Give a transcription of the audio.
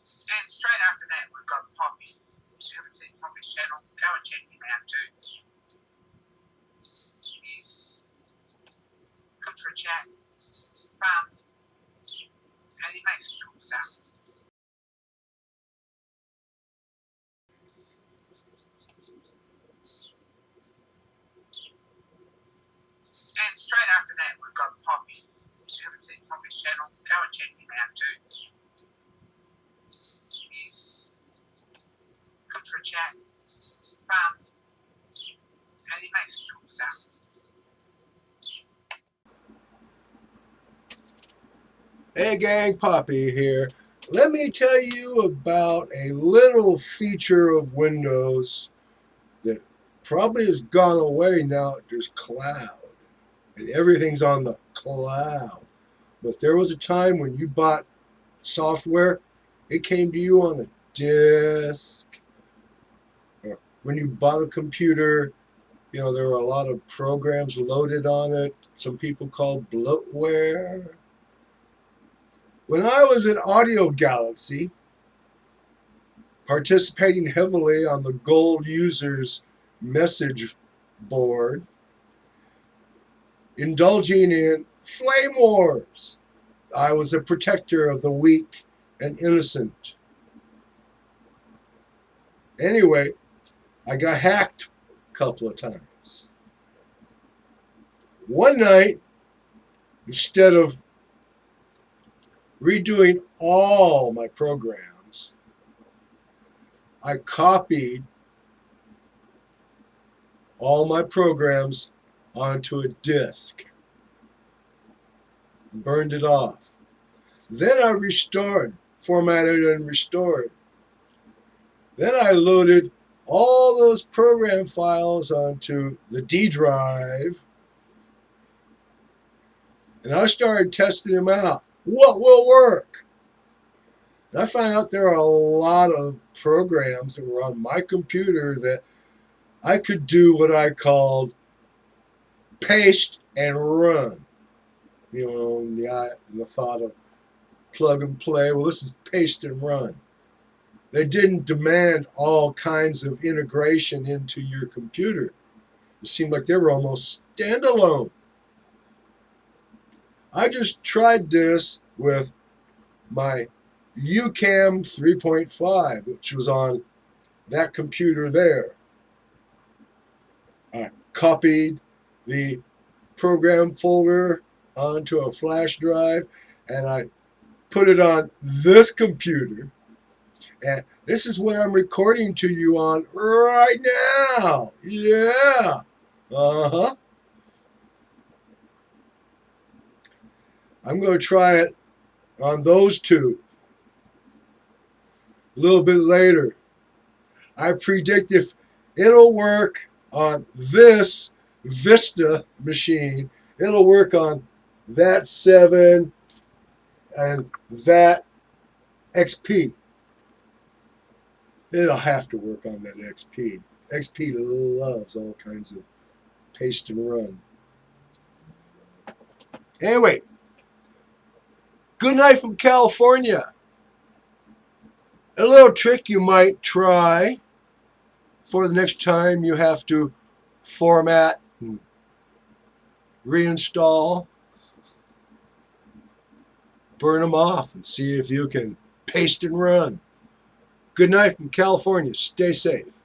And straight after that, we've got Poppy. If you haven't seen Poppy's channel, go and check him out too. He's good for a chat. He's fun. And he makes cool stuff. And straight after that, we've got Poppy. If you haven't seen Poppy's channel, go and check him out too. He's good for a chat. He's fun. And he makes cool stuff. Hey gang, Poppy here. Let me tell you about a little feature of Windows that probably has gone away now. There's cloud, and everything's on the cloud. But there was a time when you bought software, it came to you on a disk. Or when you bought a computer, there were a lot of programs loaded on it, some people called bloatware. When I was at Audio Galaxy, participating heavily on the gold users message board, indulging in flame wars, I was a protector of the weak and innocent. Anyway, I got hacked a couple of times. One night, instead of redoing all my programs, I copied all my programs onto a disk, burned it off. Then I restored, formatted and restored. Then I loaded all those program files onto the D drive, and I started testing them out. What will work? And I found out there are a lot of programs that were on my computer that I could do what I called paste and run. The thought of plug and play. Well, this is paste and run. They didn't demand all kinds of integration into your computer. It seemed like they were almost standalone. I just tried this with my UCAM 3.5, which was on that computer there. I copied the program folder onto a flash drive, and I put it on this computer. And this is what I'm recording to you on right now. Yeah. Uh-huh. I'm going to try it on those two a little bit later. I predict if it'll work on this Vista machine, it'll work on that 7 and that XP. It'll have to work on that XP. XP loves all kinds of paste and run. Anyway, good night from California. A little trick you might try for the next time you have to format and reinstall. Burn them off and see if you can paste and run. Good night from California. Stay safe.